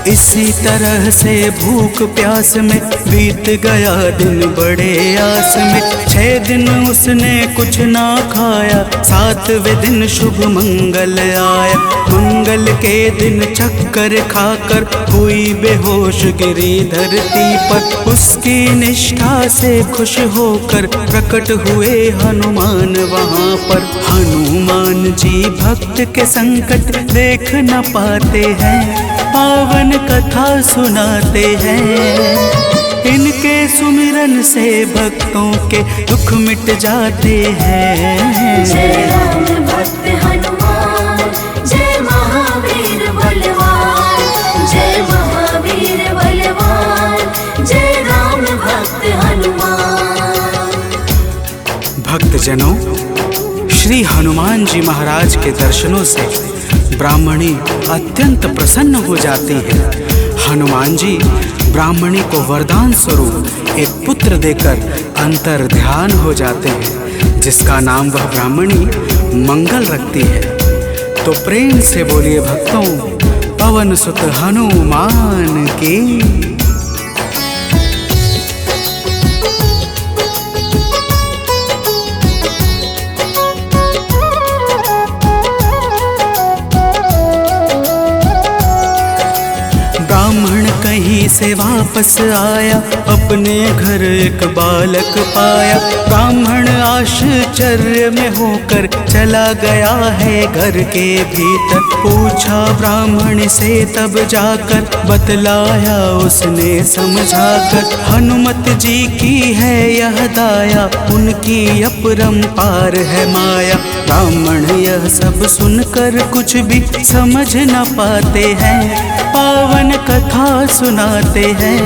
इसी तरह से भूख प्यास में बीत गया दिन बड़े आस में। 6 दिन उसने कुछ ना खाया, 7वें दिन शुभ मंगल आया। मंगल के दिन चक्कर खाकर हुई बेहोश गिरी धरती पर। उसकी निष्ठा से खुश होकर प्रकट हुए हनुमान वहाँ पर। हनुमान जी भक्त के संकट देख न पाते हैं, पावन कथा सुनाते हैं। इनके सुमिरन से भक्तों के दुख मिट जाते हैं। जय राम भक्त हनुमान, जय महावीर बलवान, जय महावीर बलवान, जय राम भक्त हनुमान। भक्तजनों, श्री हनुमान जी महाराज के दर्शनों से ब्राह्मणी अत्यंत प्रसन्न हो जाती है। हनुमान जी ब्राह्मणी को वरदान स्वरूप एक पुत्र देकर अंतर ध्यान हो जाते हैं, जिसका नाम वह ब्राह्मणी मंगल रखती है। तो प्रेम से बोलिए भक्तों, पवन सुत हनुमान की। ब्राह्मण कहीं से वापस आया, अपने घर एक बालक पाया। ब्राह्मण आश्चर्य में होकर चला गया है घर के भीतर। पूछा ब्राह्मण से तब जाकर, बतलाया उसने समझाकर। हनुमत जी की है यह दाया, उनकी अपरंपार है माया। ब्राह्मण यह सब सुनकर कुछ भी समझ न पाते हैं, पावन कथा सुनाते हैं।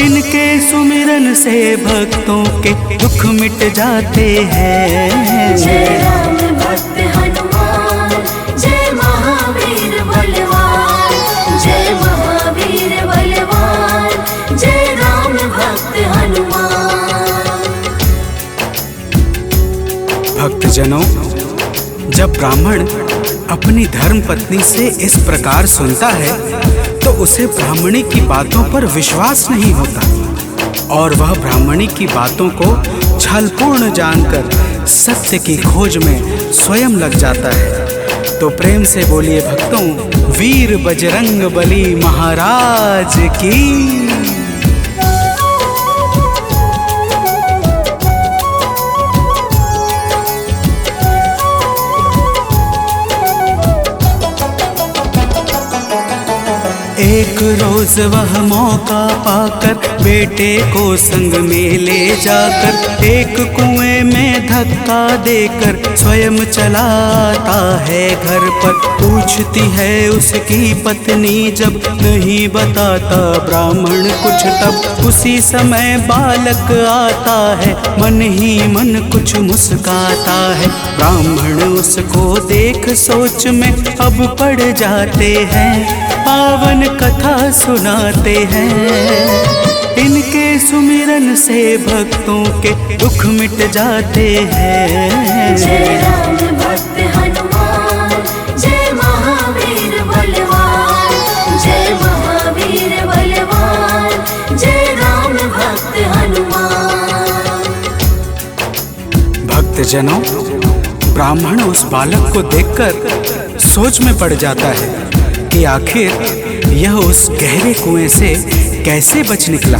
इनके सुमिरन से भक्तों के दुख मिट जाते हैं। जय राम भक्त हनुमान, जय महावीर बलवान, जय महावीर बलवान, जय राम भक्त हनुमान। भक्तजनों, जब ब्राह्मण अपनी धर्म पत्नी से इस प्रकार सुनता है तो उसे ब्राह्मणी की बातों पर विश्वास नहीं होता और वह ब्राह्मणी की बातों को छलपूर्ण जानकर सत्य की खोज में स्वयं लग जाता है। तो प्रेम से बोलिए भक्तों, वीर बजरंग बली महाराज की। एक रोज वह मौका पाकर बेटे को संग में ले जाकर एक कुएं में धक्का देकर स्वयं चलाता है घर पर। पूछती है उसकी पत्नी जब, नहीं बताता ब्राह्मण कुछ तब। उसी समय बालक आता है, मन ही मन कुछ मुस्काता है। ब्राह्मण उसको देख सोच में अब पड़ जाते हैं, पावन कथा सुनाते हैं। इनके सुमिरन से भक्तों के दुख मिट जाते हैं। जय राम भक्त हनुमान, जय महावीर बलवान, जय महावीर बलवान, जय राम भक्त हनुमान। भक्तजनों, ब्राह्मण उस बालक को देखकर सोच में पड़ जाता है कि आखिर यह उस गहरे कुएं से कैसे बच निकला।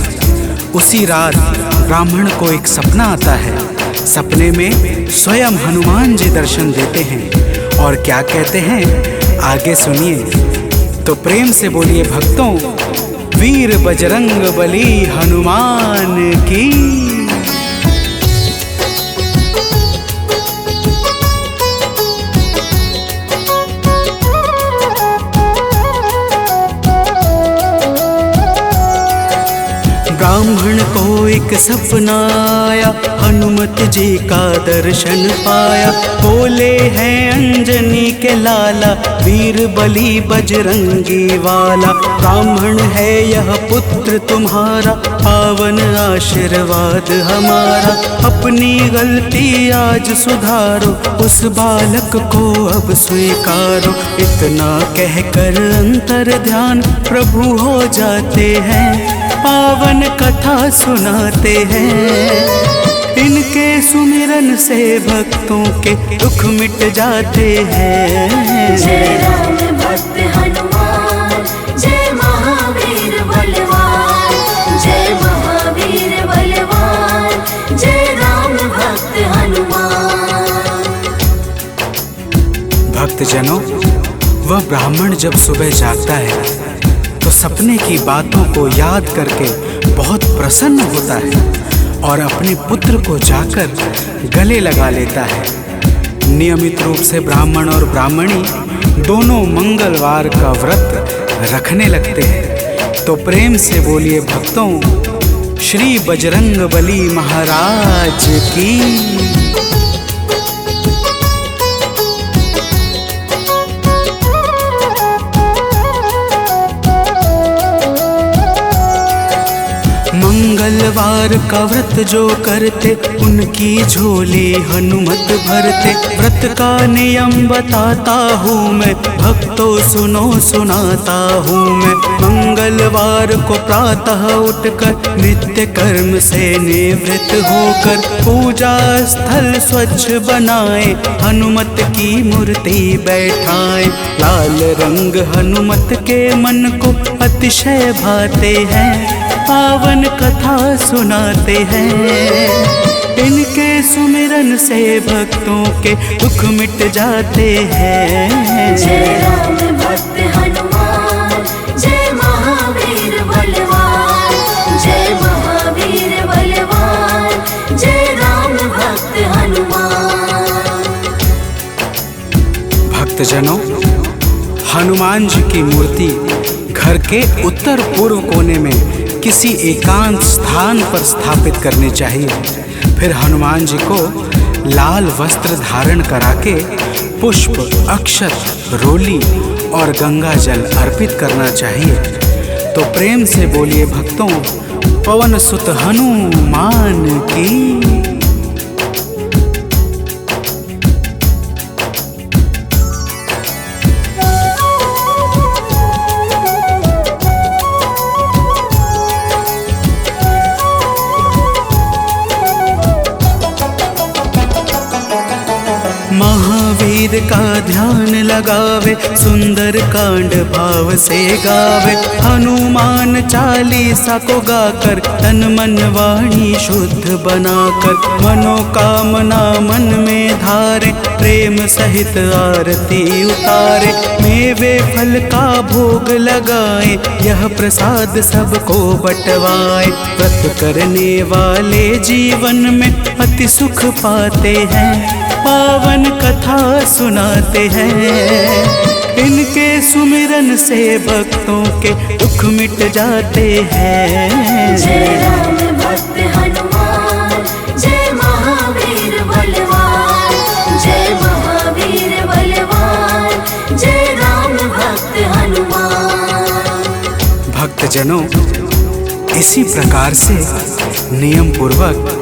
उसी रात ब्राह्मण को एक सपना आता है। सपने में स्वयं हनुमान जी दर्शन देते हैं और क्या कहते हैं आगे सुनिए। तो प्रेम से बोलिए भक्तों, वीर बजरंग बली हनुमान की। ब्राह्मण को एक सपना आया, हनुमत जी का दर्शन पाया। बोले हैं अंजनी के लाला, वीर बली बजरंगी वाला। ब्राह्मण है यह पुत्र तुम्हारा, पावन आशीर्वाद हमारा। अपनी गलती आज सुधारो, उस बालक को अब स्वीकारो। इतना कहकर अंतर ध्यान प्रभु हो जाते हैं, पावन कथा सुनाते हैं। इनके सुमिरन से भक्तों के दुख मिट जाते हैं। जय राम भक्त हनुमान, जय महावीर बलवान, जय महावीर बलवान, जय राम भक्त हनुमान। भक्तजनों, वह ब्राह्मण जब सुबह जागता है तो सपने की बातों को याद करके बहुत प्रसन्न होता है और अपने पुत्र को जाकर गले लगा लेता है। नियमित रूप से ब्राह्मण और ब्राह्मणी दोनों मंगलवार का व्रत रखने लगते हैं। तो प्रेम से बोलिए भक्तों, श्री बजरंग बली महाराज की। मंगलवार वार का व्रत जो करते उनकी झोली हनुमत भरते। व्रत का नियम बताता हूँ मैं, भक्तों सुनो सुनाता हूँ मैं। मंगलवार को प्रातः उठकर नित्य कर्म से निवृत्त होकर पूजा स्थल स्वच्छ बनाए, हनुमत की मूर्ति बैठाए। लाल रंग हनुमत के मन को अतिशय भाते हैं, पावन कथा सुनाते हैं। इनके सुमिरन से भक्तों के दुख मिट जाते हैं। जय राम भक्त हनुमान, जय महावीर बलवान, जय महावीर बलवान, जय राम भक्त हनुमान। भक्तजनों, हनुमान जी की मूर्ति घर के उत्तर पूर्व कोने में किसी एकांत स्थान पर स्थापित करनी चाहिए। फिर हनुमान जी को लाल वस्त्र धारण करा के पुष्प, अक्षत, रोली और गंगा जल अर्पित करना चाहिए। तो प्रेम से बोलिए भक्तों, पवन सुत हनुमान की। महावीर का ध्यान लगावे, सुंदर कांड भाव से गावे। हनुमान चालीसा को गाकर तन मन वाणी शुद्ध बनाकर, मनोकामना मन में धारे, प्रेम सहित आरती उतारे। मेवे फल का भोग लगाए, यह प्रसाद सबको बंटवाए। व्रत करने वाले जीवन में अति सुख पाते हैं, पावन कथा सुनाते हैं। इनके सुमिरन से भक्तों के दुख मिट जाते हैं। जय राम भक्त हनुमान, जय महावीर बलवान, जय महावीर बलवान, जय राम भक्त हनुमान। भक्तजनों, इसी प्रकार से नियम पूर्वक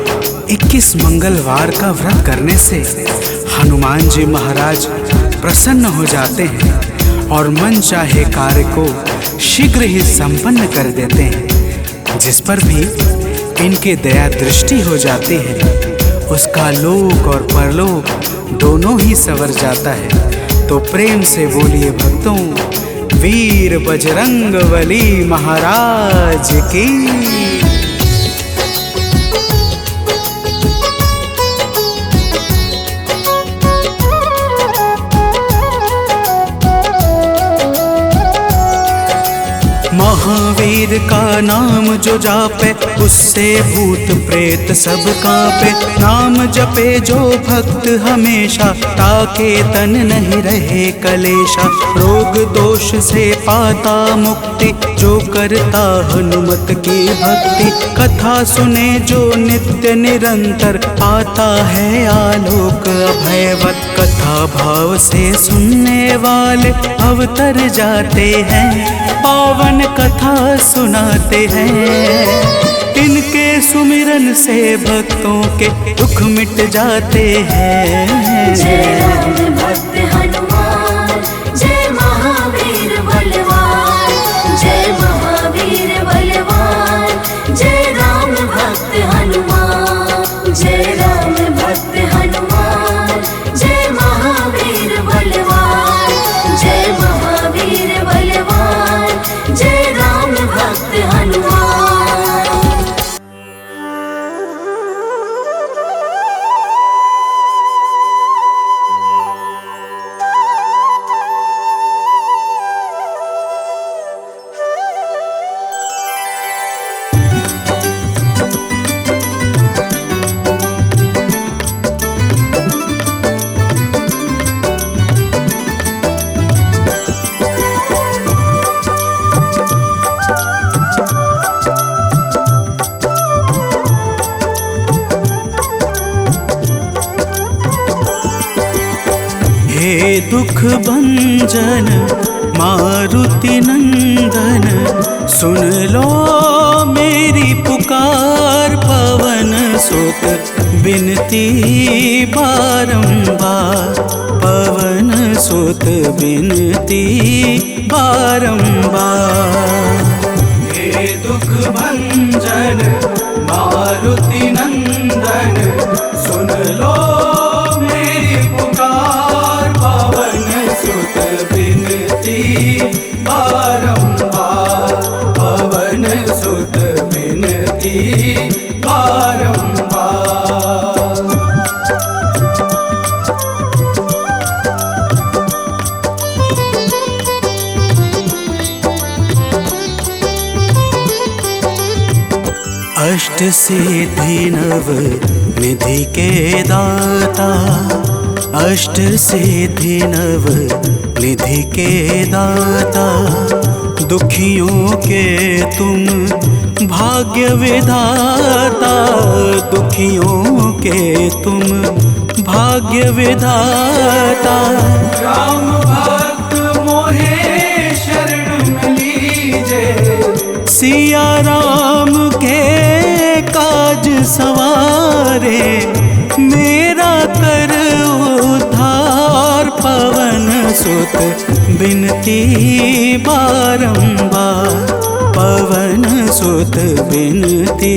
21 मंगलवार का व्रत करने से हनुमान जी महाराज प्रसन्न हो जाते हैं और मन चाहे कार्य को शीघ्र ही संपन्न कर देते हैं। जिस पर भी इनके दया दृष्टि हो जाती है, उसका लोक और परलोक दोनों ही संवर जाता है। तो प्रेम से बोलिए भक्तों, वीर बजरंगबली महाराज की। महावीर का नाम जो जापे, उससे भूत प्रेत सब कांपे। नाम जपे जो भक्त हमेशा, ताके तन नहीं रहे कलेशा। रोग दोष से पाता मुक्ति, जो करता हनुमत की भक्ति। कथा सुने जो नित्य निरंतर, आता है आलोक अभयवत। कथा भाव से सुनने वाले अवतर जाते हैं, पावन कथा सुनाते हैं। इनके सुमिरन से भक्तों के दुख मिट जाते हैं। जय राम भक्त हनुमान, जय महावीर बलवान, जय महावीर बलवान, जय राम भक्त हनुमान। जय राम भक्त हनुमान, जय महावीर बलवान, जय महावीर बलवान, जय राम भक्त हनुमान। हे दुख भंजन मारुति नंदन, सुन लो मेरी पुकार। सुत बिनती बारंबार, पवन सुत बिनती बारंबार। हे दुख भंजन मारुति नंदन, सुन लो मेरी पुकार, पवन सुत बिनती बारंबार, पवन सुत बिनती बारंबार। अष्ट सिद्धि नव निधि के दाता, अष्ट सिद्धि नव निधि के दाता, दुखियों के तुम भाग्य विधाता, दुखियों के तुम भाग्य विधाता। राम भक्त मोहे शरण लीजे, सिया राम के काज सवारे, मेरा कर उद्धार, पवन सुत बिनती बारंबार, पवन सुत बिनती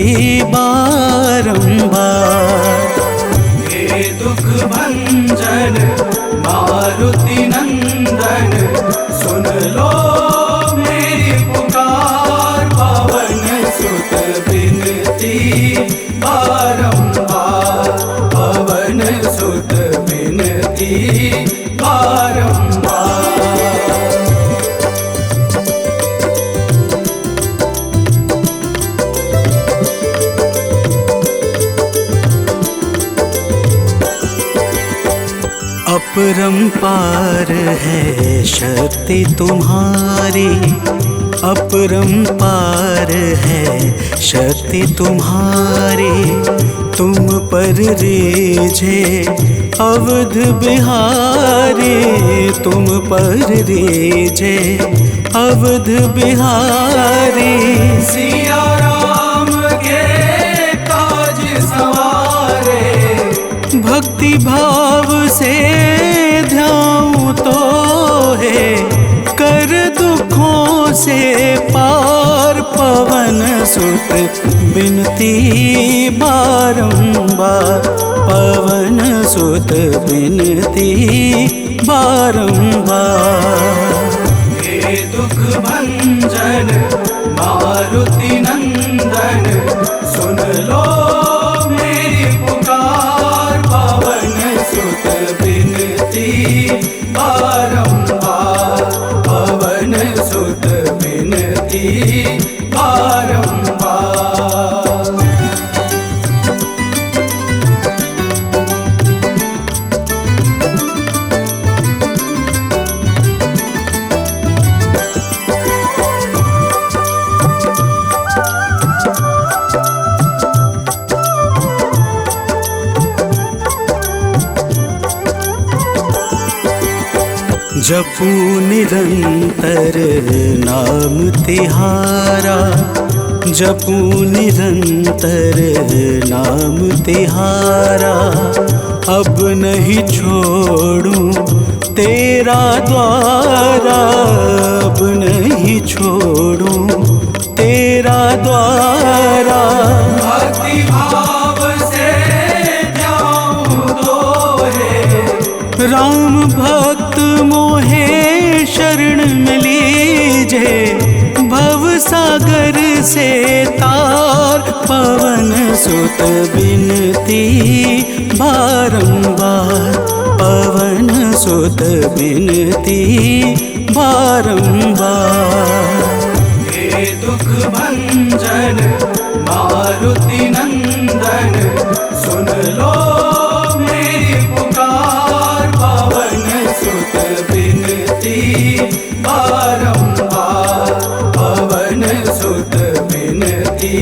बारंबार। हे दुख भंजन मारुति नंदन, सुन लो मेरी पुकार, पवन सुत बिनती बारंबार, पवन सुत बिनती बारंबार। अपरंपार है शक्ति तुम्हारी, अपरंपार है शक्ति तुम्हारी, तुम पर रीझे अवध बिहारी, तुम पर रीझे अवध बिहारी। सिया राम के काज सवारे, भक्ति भाव से ध्याऊं तो है, कर दुखों से पार, पवन सुत बिनती बारंबार, पवन सुत बिनती बारंबार। हे दुख भंजन मारुति नंदन, सुन लो मेरी पुकार, पवन सुत बिनती बारंबार, पवन सुत बिनती बारंबार। जपू निरंतर नाम तिहारा, जपू निरंतर नाम तिहारा, अब नहीं छोड़ूं तेरा द्वारा, अब नहीं छोड़ूं तेरा द्वारा। भक्ति भाव से ध्याऊं तो है, राम भक्त मोहे शरण में लीजे, भव सागर से तार, पवन सुत बिनती बारंबार, पवन सुत बिनती बारंबार। हे दुख भंजन मारुति नंदन, सुन लो मेरी पुकार, पवन सुत बिनती बारंबार, पवन सुत बिनती